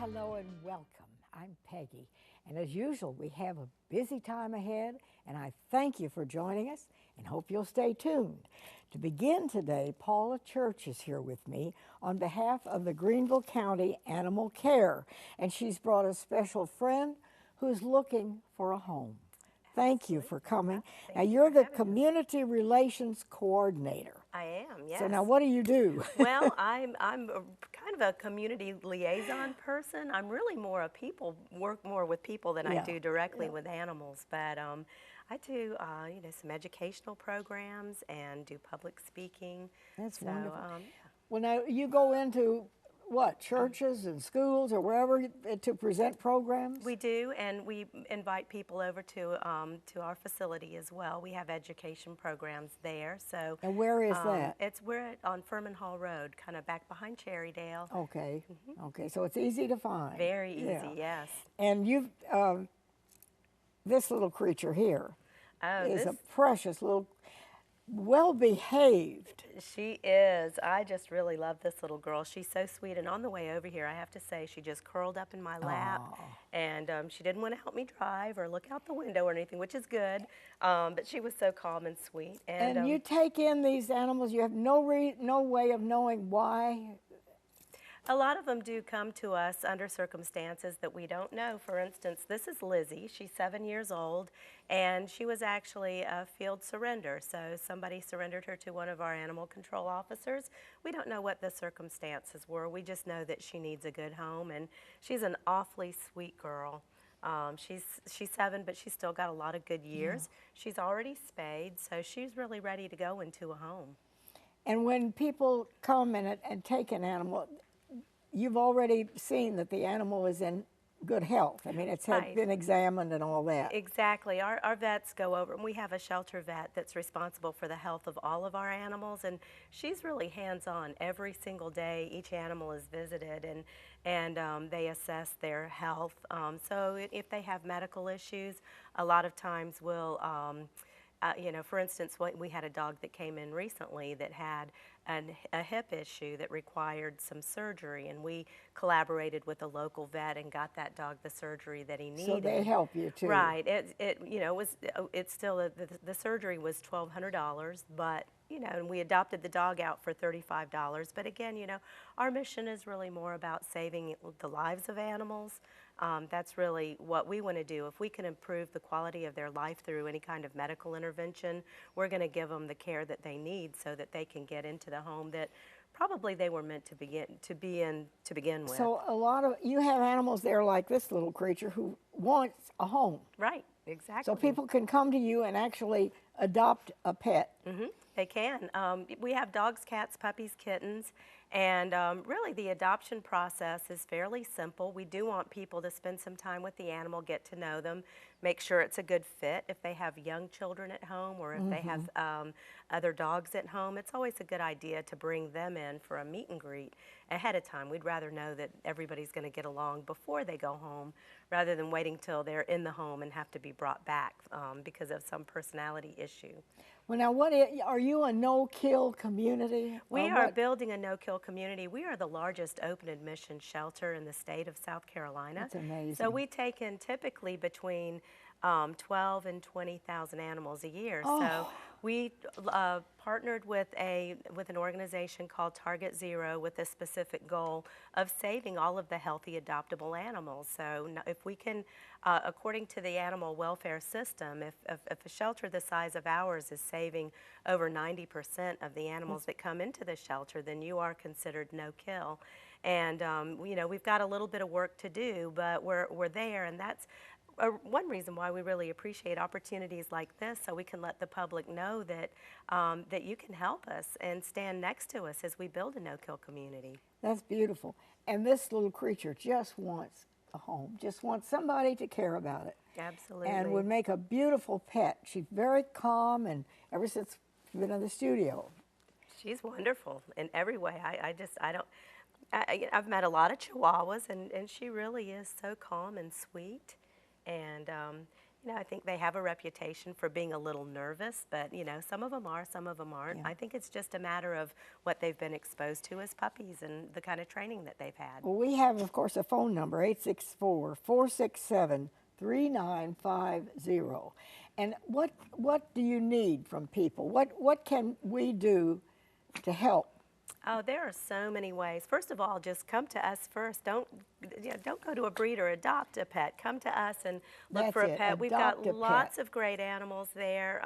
Hello and welcome. I'm Peggy, and as usual, we have a busy time ahead, and I thank you for joining us and hope you'll stay tuned. To begin today, Paula Church is here with me on behalf of the Greenville County Animal Care, and she's brought a special friend who's looking for a home. Thank you for coming. Now, you're the Community Relations Coordinator. I am, yes. So now what do you do? Well, I'm kind of a community liaison person. I'm really more a work more with people than I do directly with animals. But I do, some educational programs and do public speaking. That's wonderful. Well, now you go into what, churches and schools or wherever to present programs? We do, and we invite people over to our facility as well. We have education programs there. So. And where is that? We're on Furman Hall Road, kind of back behind Cherrydale. Okay. Okay. So it's easy to find. Very easy. Yes. And you've this little creature here is a precious little, well-behaved. She is. I just really love this little girl. She's so sweet. And on the way over here, I have to say, she just curled up in my lap. And she didn't want to help me drive or look out the window or anything, which is good. But she was so calm and sweet. And you take in these animals. You have no way of knowing why. A lot of them do come to us under circumstances that we don't know. For instance, this is Lizzie. She's 7 years old, and she was actually a field surrender. So somebody surrendered her to one of our animal control officers. We don't know what the circumstances were. We just know that she needs a good home, and she's an awfully sweet girl. She's 7, but she's still got a lot of good years. She's already spayed, so she's really ready to go into a home. And when people come and take an animal, you've already seen that the animal is in good health. I mean, it's been examined and all that. Exactly. Our vets go over, and we have a shelter vet that's responsible for the health of all of our animals, and she's really hands-on every single day. Each animal is visited, and they assess their health. So if they have medical issues, a lot of times we'll for instance, we had a dog that came in recently that had a hip issue that required some surgery, and we collaborated with a local vet and got that dog the surgery that he needed. So they help you too. Right. It's still the surgery was $1,200, but and we adopted the dog out for $35. But again, our mission is really more about saving the lives of animals. That's really what we want to do. If we can improve the quality of their life through any kind of medical intervention, we're going to give them the care that they need so that they can get into the home that probably they were meant to be in to begin with. So you have animals there like this little creature who wants a home. Right, exactly. So people can come to you and actually adopt a pet. They can. We have dogs, cats, puppies, kittens, and really the adoption process is fairly simple. We do want people to spend some time with the animal, get to know them, make sure it's a good fit. If they have young children at home or if they have other dogs at home, it's always a good idea to bring them in for a meet and greet ahead of time. We'd rather know that everybody's going to get along before they go home rather than waiting till they're in the home and have to be brought back because of some personality issue. Well, now, are you a no-kill community? We are building a no-kill community. We are the largest open admission shelter in the state of South Carolina. That's amazing. So we take in typically between 12 and 20,000 animals a year. So we partnered with an organization called Target Zero with a specific goal of saving all of the healthy adoptable animals. So if we can, according to the animal welfare system, if a shelter the size of ours is saving over 90% of the animals that come into the shelter, then you are considered no-kill. And we've got a little bit of work to do, but we're there, and that's one reason why we really appreciate opportunities like this, so we can let the public know that that you can help us and stand next to us as we build a no-kill community. That's beautiful. And this little creature just wants a home, just wants somebody to care about it. Absolutely. And would make a beautiful pet. She's very calm, and ever since she's been in the studio. She's wonderful in every way. I've met a lot of Chihuahuas, and she really is so calm and sweet. And I think they have a reputation for being a little nervous, but, some of them are, some of them aren't. Yeah. I think it's just a matter of what they've been exposed to as puppies and the kind of training that they've had. Well, we have, of course, a phone number, 864-467-3950. And what do you need from people? What can we do to help? Oh, there are so many ways. First of all, just come to us first. Don't go to a breeder, adopt a pet. Come to us and look That's for a it, pet. We've got adopt a lots pet. of great animals there.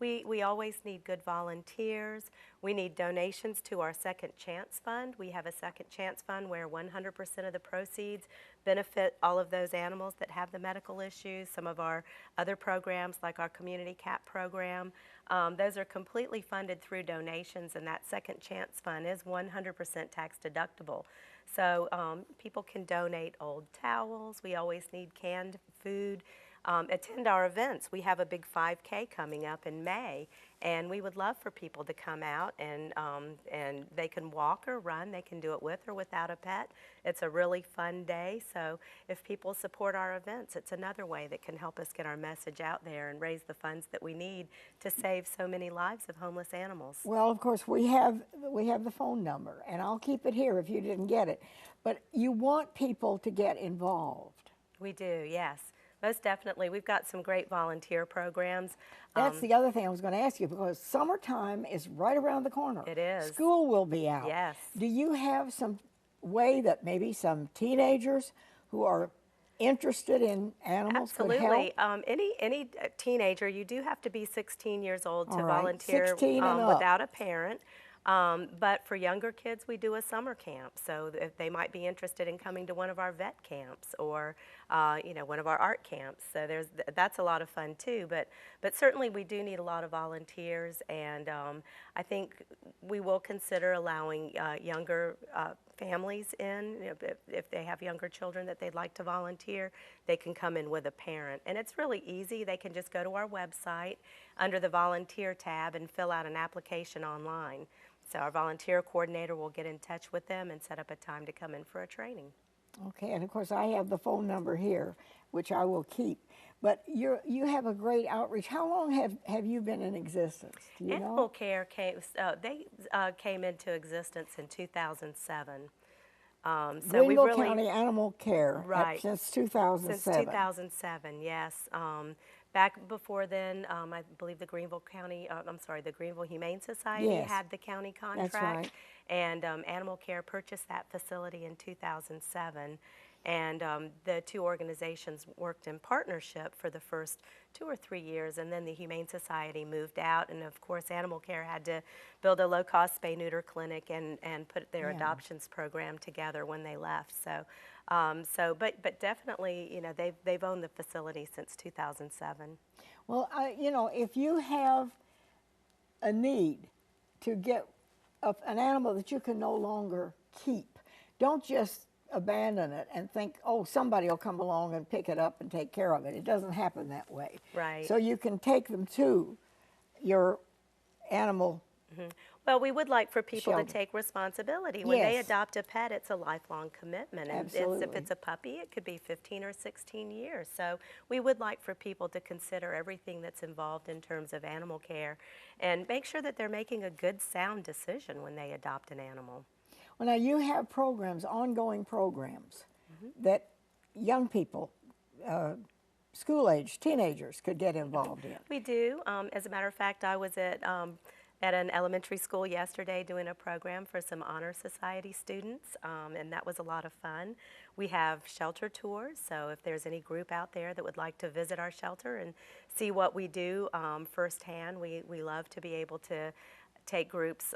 We always need good volunteers. We need donations to our Second Chance Fund. We have a Second Chance Fund where 100% of the proceeds benefit all of those animals that have the medical issues. Some of our other programs, like our Community Cat program, those are completely funded through donations, and that Second Chance Fund is 100% tax deductible. So people can donate old towels. We always need canned food. Attend our events. We have a big 5K coming up in May, and we would love for people to come out and they can walk or run. They can do it with or without a pet. It's a really fun day, so if people support our events, it's another way that can help us get our message out there and raise the funds that we need to save so many lives of homeless animals. Well, of course, we have the phone number, and I'll keep it here if you didn't get it. But you want people to get involved. We do, yes. Most definitely. We've got some great volunteer programs. That's the other thing I was going to ask you, because summertime is right around the corner. It is. School will be out. Yes. Do you have some way that maybe some teenagers who are interested in animals could help? Absolutely. Any teenager, you do have to be 16 years old to All right, volunteer 16 and up. without a parent. But for younger kids, we do a summer camp. So if they might be interested in coming to one of our vet camps or, one of our art camps. So that's a lot of fun too. But certainly we do need a lot of volunteers, and I think we will consider allowing younger families in. If they have younger children that they'd like to volunteer, they can come in with a parent. And it's really easy. They can just go to our website under the volunteer tab and fill out an application online. So our volunteer coordinator will get in touch with them and set up a time to come in for a training. Okay, and of course I have the phone number here, which I will keep. But you have a great outreach. How long have you been in existence? Do you Animal know? Care came into existence in 2007. So Greenville County Animal Care, Right. Since 2007. Since 2007, yes. Back before then, I believe the Greenville Humane Society Yes. had the county contract. That's right. And Animal Care purchased that facility in 2007. And the two organizations worked in partnership for the first 2 or 3 years, and then the Humane Society moved out, and of course Animal Care had to build a low-cost spay-neuter clinic and put their adoptions program together when they left. But definitely, they've owned the facility since 2007. Well, if you have a need to get an animal that you can no longer keep, don't just abandon it and think, oh, somebody will come along and pick it up and take care of it. It doesn't happen that way. Right. So you can take them to your animal. Mm-hmm. Well, we would like for people shelter. to take responsibility. When they Yes. adopt a pet, it's a lifelong commitment. And Absolutely. if it's a puppy, it could be 15 or 16 years. So we would like for people to consider everything that's involved in terms of animal care and make sure that they're making a good, sound decision when they adopt an animal. Well, now you have programs, ongoing programs, that young people, school-age teenagers could get involved in. We do. As a matter of fact, I was at an elementary school yesterday doing a program for some Honor Society students, and that was a lot of fun. We have shelter tours, so if there's any group out there that would like to visit our shelter and see what we do firsthand, we love to be able to take groups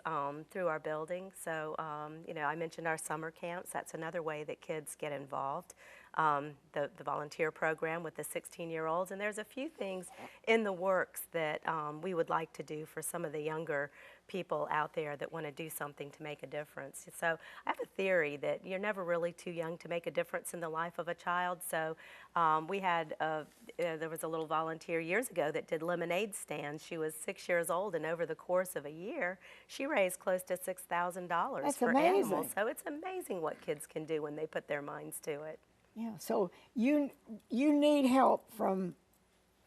through our building. So, I mentioned our summer camps. That's another way that kids get involved. The volunteer program with the 16-year-olds. And there's a few things in the works that we would like to do for some of the younger people out there that want to do something to make a difference. So I have a theory that you're never really too young to make a difference in the life of a child. So there was a little volunteer years ago that did lemonade stands. She was 6 years old, and over the course of a year, she raised close to $6,000 for animals. So it's amazing what kids can do when they put their minds to it. Yeah, so you need help from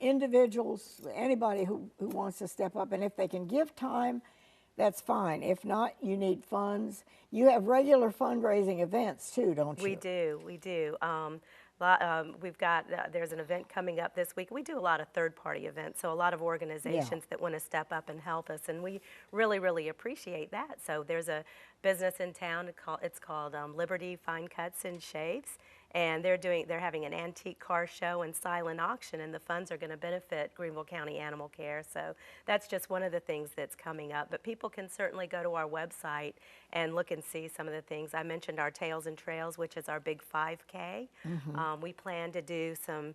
individuals, anybody who wants to step up, and if they can give time, that's fine. If not, you need funds. You have regular fundraising events too, don't you? We do, we do. We've got, there's an event coming up this week. We do a lot of third-party events, so a lot of organizations that want to step up and help us, and we really, really appreciate that. So there's a business in town, it's called Liberty Fine Cuts and Shaves, and they're having an antique car show and silent auction, and the funds are going to benefit Greenville County Animal Care. So that's just one of the things that's coming up. But people can certainly go to our website and look and see some of the things. I mentioned our Tails and Trails, which is our big 5K. We plan to do some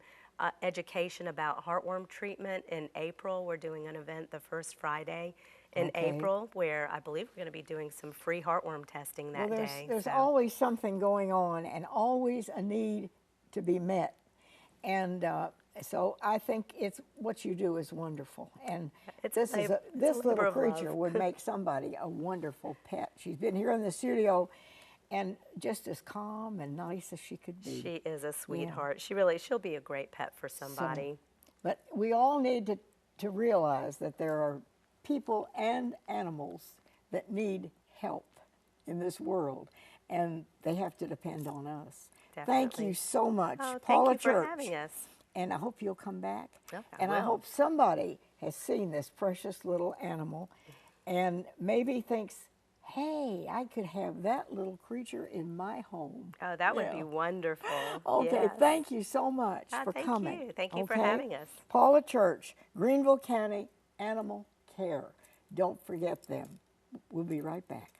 education about heartworm treatment in April. We're doing an event the first Friday in April, where I believe we're going to be doing some free heartworm testing that day. There's always something going on and always a need to be met. And so I think it's what you do is wonderful. And this little creature would make somebody a wonderful pet. She's been here in the studio and just as calm and nice as she could be. She is a sweetheart. Yeah. She'll be a great pet for somebody. But we all need to realize that there are people and animals that need help in this world, and they have to depend on us. Definitely. Thank you so much, Paula Paula Church. Thank you for Church. having us. And I hope you'll come back. Yep, and I hope somebody has seen this precious little animal and maybe thinks, hey, I could have that little creature in my home. Oh, that would be wonderful. Okay, yes. Thank you so much for coming. Thank you for having us. Paula Church, Greenville County Animal Care. Don't forget them. We'll be right back.